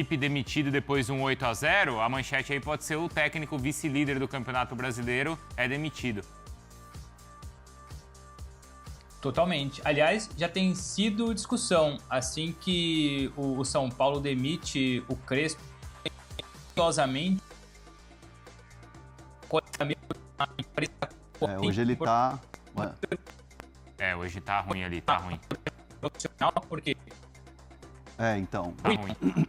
Felipe demitido depois de um 8-0, a manchete aí pode ser o técnico vice-líder do Campeonato Brasileiro é demitido. Totalmente. Aliás, já tem sido discussão. Assim que o São Paulo demite o Crespo, curiosamente, Hoje ele tá... Hoje tá ruim ali, tá ruim. Profissional, porque Então. Tá ruim.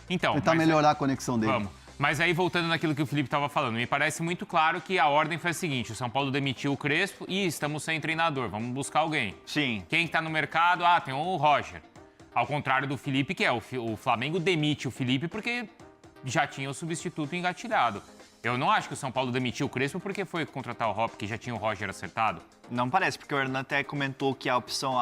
Então, Tentar melhorar a conexão dele. Vamos. Mas aí, voltando naquilo que o Felipe estava falando, me parece muito claro que a ordem foi a seguinte: o São Paulo demitiu o Crespo e estamos sem treinador, vamos buscar alguém. Sim. Quem está no mercado? Tem o Roger. Ao contrário do Felipe, que o Flamengo demite o Felipe porque já tinha o substituto engatilhado. Eu não acho que o São Paulo demitiu o Crespo porque foi contratar o Hop, que já tinha o Roger acertado. Não parece, porque o Hernan até comentou que a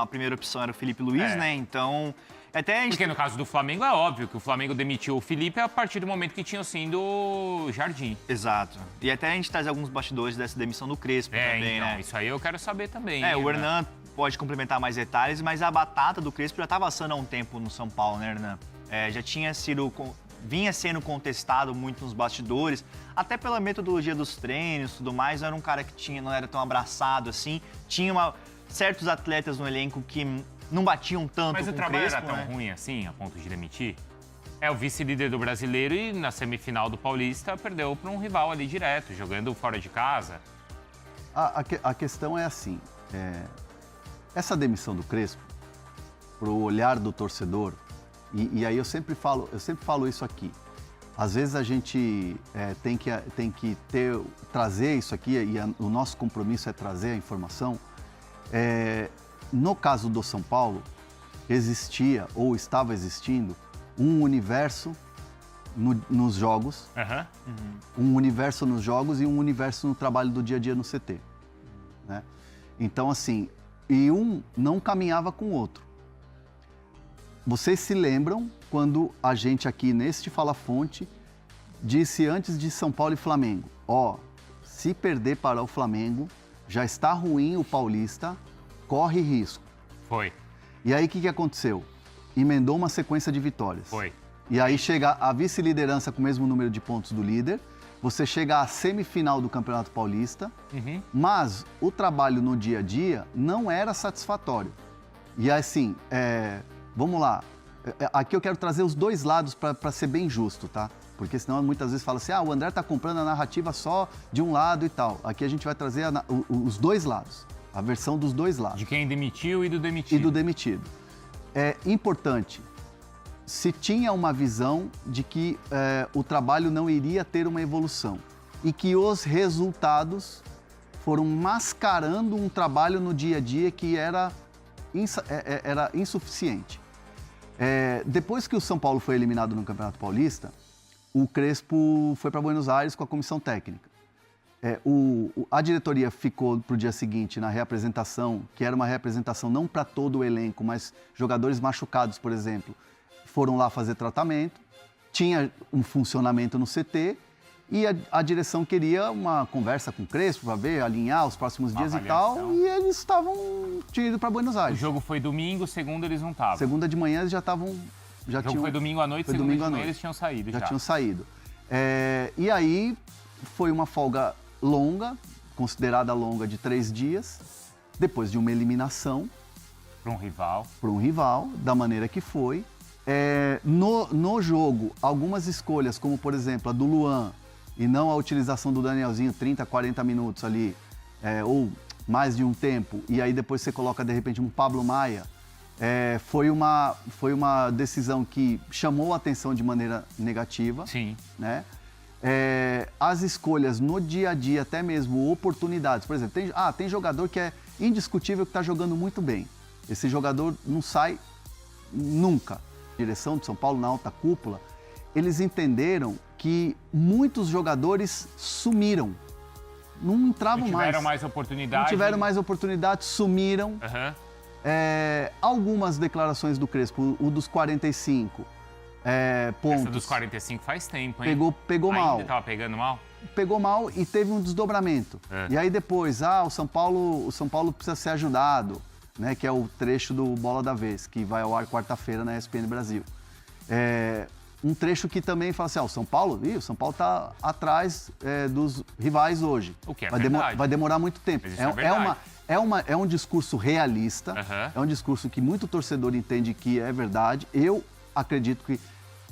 primeira opção era o Felipe Luiz, né? Então, até a gente... Porque no caso do Flamengo é óbvio que o Flamengo demitiu o Felipe a partir do momento que tinha sido o Jardim. Exato. E até a gente traz alguns bastidores dessa demissão do Crespo também, então, né? isso aí eu quero saber também. O Hernan pode complementar mais detalhes, mas a batata do Crespo já estava assando há um tempo no São Paulo, né, Hernan? Já tinha sido... vinha sendo contestado muito nos bastidores, até pela metodologia dos treinos e tudo mais. Não era um cara que não era tão abraçado assim. Tinha certos atletas no elenco que não batiam tanto com o Crespo. Mas o trabalho era tão ruim assim, a ponto de demitir? É o vice-líder do Brasileiro e na semifinal do Paulista perdeu para um rival ali direto, jogando fora de casa. A questão é assim, essa demissão do Crespo, pro olhar do torcedor, e aí eu sempre falo isso aqui. Às vezes a gente tem que trazer isso aqui, e o nosso compromisso é trazer a informação. No caso do São Paulo, existia ou estava existindo um universo nos jogos, um universo nos jogos e um universo no trabalho do dia a dia no CT. Né? Então, assim, e um não caminhava com o outro. Vocês se lembram quando a gente aqui neste Fala Fonte disse antes de São Paulo e Flamengo, se perder para o Flamengo, já está ruim o Paulista, corre risco. Foi. E aí o que aconteceu? Emendou uma sequência de vitórias. Foi. E aí chega a vice-liderança com o mesmo número de pontos do líder, você chega à semifinal do Campeonato Paulista, mas o trabalho no dia a dia não era satisfatório. E assim, vamos lá, aqui eu quero trazer os dois lados para ser bem justo, tá? Porque senão muitas vezes fala assim, o André tá comprando a narrativa só de um lado e tal. Aqui a gente vai trazer os dois lados, a versão dos dois lados. De quem demitiu e do demitido. E do demitido. É importante, se tinha uma visão de que o trabalho não iria ter uma evolução e que os resultados foram mascarando um trabalho no dia a dia que era insuficiente. Depois que o São Paulo foi eliminado no Campeonato Paulista, o Crespo foi para Buenos Aires com a comissão técnica. A diretoria ficou para o dia seguinte na reapresentação, que era uma reapresentação não para todo o elenco, mas jogadores machucados, por exemplo, foram lá fazer tratamento, tinha um funcionamento no CT e a direção queria uma conversa com o Crespo para ver, alinhar os próximos dias e tal, e eles tinham ido para Buenos Aires. O jogo foi domingo, segunda eles não estavam. Segunda de manhã eles já estavam... O jogo foi domingo à noite, segunda de manhã eles tinham saído já. Já tinham saído. E aí foi uma folga longa, considerada longa, de 3 dias, depois de uma eliminação. Para um rival. Para um rival, da maneira que foi. No jogo, algumas escolhas, como por exemplo a do Luan, e não a utilização do Danielzinho 30, 40 minutos ali, ou mais de um tempo, e aí depois você coloca de repente um Pablo Maia, foi uma decisão que chamou a atenção de maneira negativa. Sim. Né? As escolhas no dia a dia, até mesmo oportunidades. Por exemplo, tem jogador que é indiscutível que está jogando muito bem. Esse jogador não sai nunca. A direção de São Paulo, na alta cúpula, eles entenderam que muitos jogadores sumiram. Não entravam mais. Não tiveram mais oportunidade. Não tiveram mais oportunidade, sumiram. Algumas declarações do Crespo, o dos 45 pontos. Essa dos 45 faz tempo, hein? Pegou mal. Ainda estava pegando mal? Pegou mal e teve um desdobramento. E aí depois, o São Paulo precisa ser ajudado, né? Que é o trecho do Bola da Vez, que vai ao ar quarta-feira na ESPN Brasil. um trecho que também fala assim, o São Paulo está atrás dos rivais hoje. O que é vai verdade. demorar muito tempo. Mas isso é verdade. É um discurso realista, é um discurso que muito torcedor entende que é verdade. Eu acredito que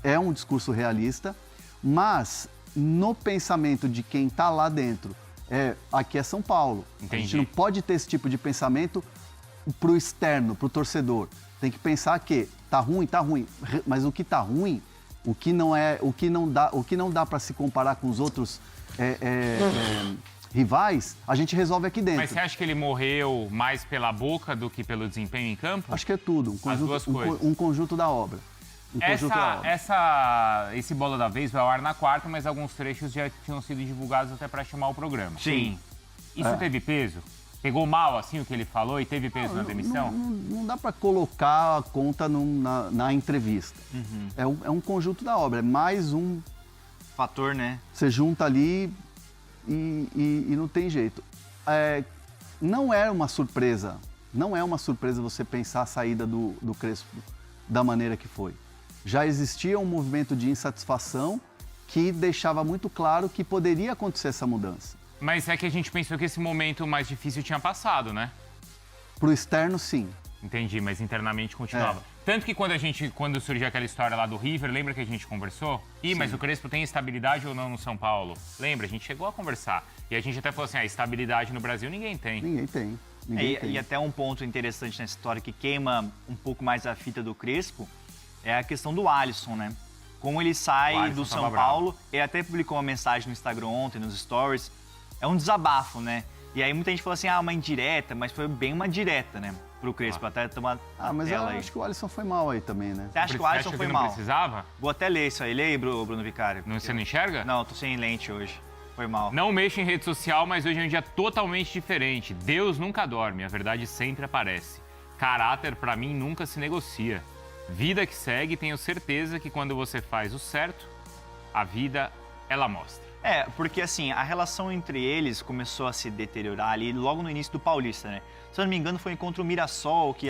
é um discurso realista, mas no pensamento de quem está lá dentro, aqui é São Paulo. Entendi. A gente não pode ter esse tipo de pensamento para o externo, para o torcedor. Tem que pensar que tá ruim, mas o que tá ruim, o que não dá para se comparar com os outros rivais, a gente resolve aqui dentro. Mas você acha que ele morreu mais pela boca do que pelo desempenho em campo? Acho que é tudo, As duas coisas. um conjunto da obra. Esse Bola da Vez vai ao ar na quarta, mas alguns trechos já tinham sido divulgados até para chamar o programa. Sim. Isso teve peso? Pegou mal, assim, o que ele falou e teve peso na demissão? Não dá para colocar a conta na entrevista. É um conjunto da obra, é mais um... Fator, né? Você junta ali e não tem jeito. Não é uma surpresa você pensar a saída do Crespo da maneira que foi. Já existia um movimento de insatisfação que deixava muito claro que poderia acontecer essa mudança. Mas é que a gente pensou que esse momento mais difícil tinha passado, né? Pro externo, sim. Entendi, mas internamente continuava. Tanto que quando surgiu aquela história lá do River, lembra que a gente conversou? Mas o Crespo tem estabilidade ou não no São Paulo? Lembra? A gente chegou a conversar. E a gente até falou assim, estabilidade no Brasil ninguém tem. Ninguém tem. E até um ponto interessante nessa história que queima um pouco mais a fita do Crespo é a questão do Alisson, né? Como ele sai do São Paulo, ele até publicou uma mensagem no Instagram ontem, nos stories, é um desabafo, né? E aí muita gente falou assim, uma indireta, mas foi bem uma direta, né? Pro Crespo, até tomar mas eu tela aí. acho que o Alisson foi mal aí também, né? Você acha que o Alisson foi mal? Não precisava? Vou até ler isso aí. Lê aí, Bruno Vicário. Você não enxerga? Não, eu tô sem lente hoje. Foi mal. Não mexo em rede social, mas hoje é um dia totalmente diferente. Deus nunca dorme, a verdade sempre aparece. Caráter, pra mim, nunca se negocia. Vida que segue, tenho certeza que quando você faz o certo, a vida, ela mostra. Porque assim, a relação entre eles começou a se deteriorar ali logo no início do Paulista, né? Se eu não me engano, foi um contra o Mirassol que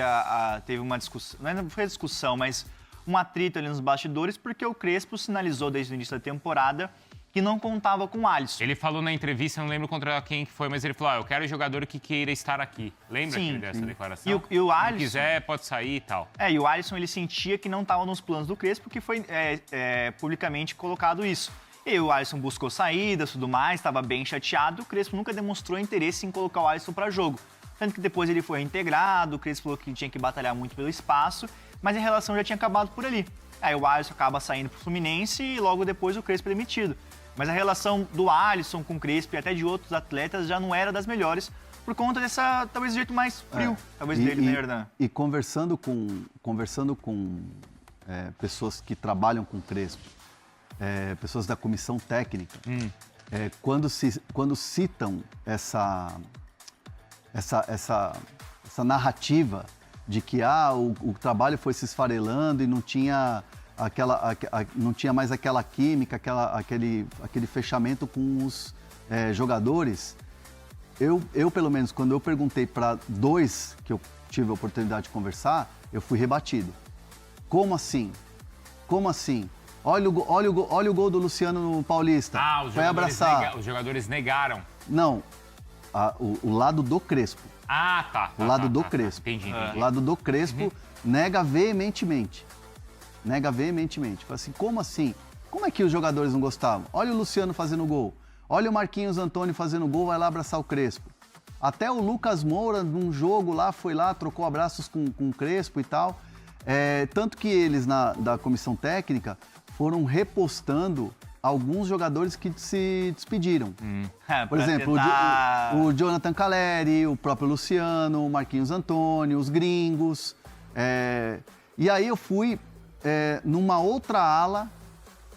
teve uma discussão, não foi discussão, mas um atrito ali nos bastidores, porque o Crespo sinalizou desde o início da temporada que não contava com o Alisson. Ele falou na entrevista, não lembro contra quem que foi, mas ele falou, eu quero jogador que queira estar aqui. Lembra dessa declaração? E o Alisson... Se quiser, pode sair e tal. E o Alisson, ele sentia que não estava nos planos do Crespo, porque foi publicamente colocado isso. E o Alisson buscou saídas e tudo mais, estava bem chateado, o Crespo nunca demonstrou interesse em colocar o Alisson para jogo. Tanto que depois ele foi reintegrado, o Crespo falou que tinha que batalhar muito pelo espaço, mas a relação já tinha acabado por ali. Aí o Alisson acaba saindo pro Fluminense e logo depois o Crespo é demitido. Mas a relação do Alisson com o Crespo e até de outros atletas já não era das melhores, por conta dessa, talvez, jeito mais frio, talvez, dele, né, Hernan? E conversando com pessoas que trabalham com o Crespo, pessoas da comissão técnica, quando citam essa narrativa de que o trabalho foi se esfarelando e não tinha mais aquela química, aquele fechamento com os jogadores. Eu, pelo menos, quando eu perguntei para dois que eu tive a oportunidade de conversar, eu fui rebatido. Como assim? Como assim? Olha o gol do Luciano no Paulista. Vai abraçar. Os jogadores negaram. Não, o lado do Crespo. O lado do Crespo. Entendi. O lado do Crespo nega veementemente. Fala assim, como assim? Como é que os jogadores não gostavam? Olha o Luciano fazendo gol. Olha o Marquinhos Antônio fazendo gol, vai lá abraçar o Crespo. Até o Lucas Moura, num jogo lá, foi lá, trocou abraços com o Crespo e tal. Tanto que eles, da comissão técnica, foram repostando alguns jogadores que se despediram. Por exemplo, o Jonathan Caleri, o próprio Luciano, o Marquinhos Antônio, os gringos. E aí eu fui numa outra ala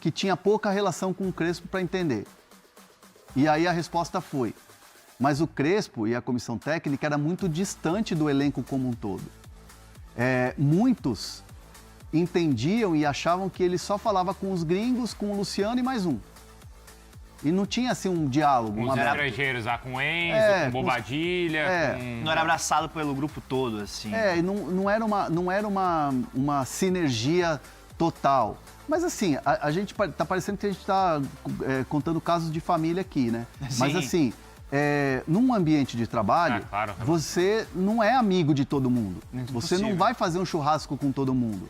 que tinha pouca relação com o Crespo para entender. E aí a resposta foi, mas o Crespo e a comissão técnica era muito distante do elenco como um todo. Muitos entendiam e achavam que ele só falava com os gringos, com o Luciano e mais um. E não tinha, assim, um diálogo. Com os estrangeiros, com Enzo, com Bobadilha. Não era abraçado pelo grupo todo, assim. Não era uma sinergia total. Mas assim, a gente tá parecendo que a gente está contando casos de família aqui, né? Sim. Mas assim, num ambiente de trabalho, claro. você não é amigo de todo mundo. Você não vai fazer um churrasco com todo mundo.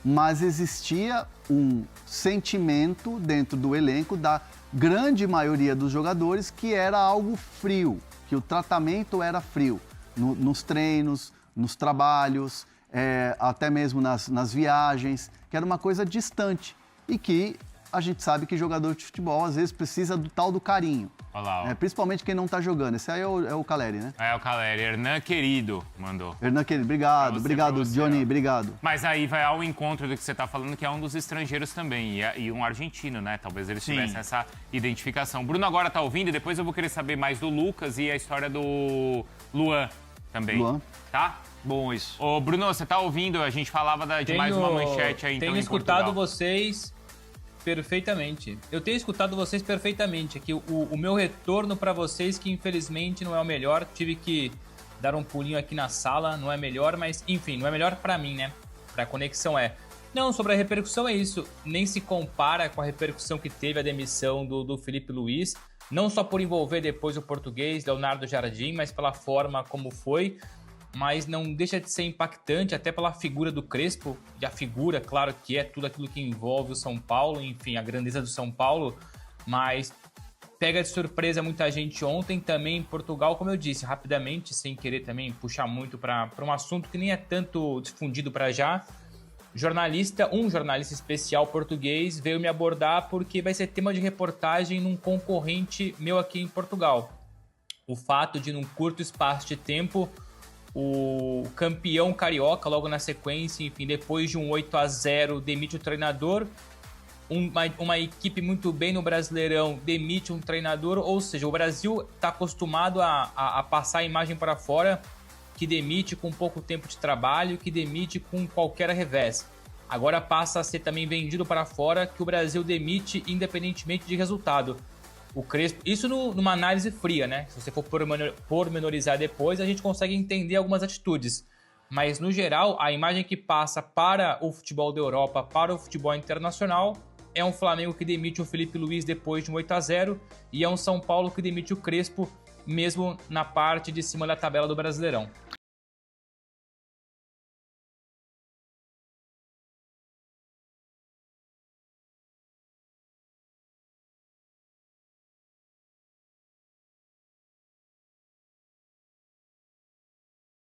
Mas existia um sentimento dentro do elenco da grande maioria dos jogadores que era algo frio, que o tratamento era frio. Nos treinos, nos trabalhos, até mesmo nas viagens, que era uma coisa distante e que a gente sabe que jogador de futebol às vezes precisa do tal do carinho. Olha lá, ó. Principalmente quem não tá jogando. Esse aí é o Caleri, né? É o Caleri. Hernan Querido mandou. Hernan Querido, Pra você, obrigado, Johnny, ó. obrigado. Mas aí vai ao encontro do que você tá falando, que é um dos estrangeiros também, e um argentino, né? Talvez eles Sim. tivessem essa identificação. Bruno agora tá ouvindo, e depois eu vou querer saber mais do Lucas e a história do Luan também. Luan. Tá? Bom isso. Ô, Bruno, você tá ouvindo? A gente falava de mais uma manchete aí, então, Tenho em escutado Portugal. vocês perfeitamente. Eu tenho escutado vocês perfeitamente. Aqui o meu retorno para vocês, que infelizmente não é o melhor, tive que dar um pulinho aqui na sala, não é melhor, mas enfim, não é melhor para mim, né? Pra conexão é. Não, sobre a repercussão é isso. Nem se compara com a repercussão que teve a demissão do Felipe Luiz. Não só por envolver depois o português, Leonardo Jardim, mas pela forma como foi. Mas não deixa de ser impactante, até pela figura do Crespo. E a figura, claro, que é tudo aquilo que envolve o São Paulo, enfim, a grandeza do São Paulo. Mas pega de surpresa muita gente ontem também em Portugal, como eu disse, rapidamente, sem querer também puxar muito para um assunto que nem é tanto difundido para já. Um jornalista especial português veio me abordar porque vai ser tema de reportagem num concorrente meu aqui em Portugal. O fato de, num curto espaço de tempo, o campeão carioca, logo na sequência, enfim, depois de um 8-0, demite o treinador. Uma equipe muito bem no Brasileirão demite um treinador, ou seja, o Brasil está acostumado a passar a imagem para fora, que demite com pouco tempo de trabalho, que demite com qualquer revés. Agora passa a ser também vendido para fora que o Brasil demite independentemente de resultado. O Crespo, isso numa análise fria, né? Se você for pormenorizar depois, a gente consegue entender algumas atitudes. Mas, no geral, a imagem que passa para o futebol da Europa, para o futebol internacional, é um Flamengo que demite o Felipe Luiz depois de um 8-0 e é um São Paulo que demite o Crespo, mesmo na parte de cima da tabela do Brasileirão.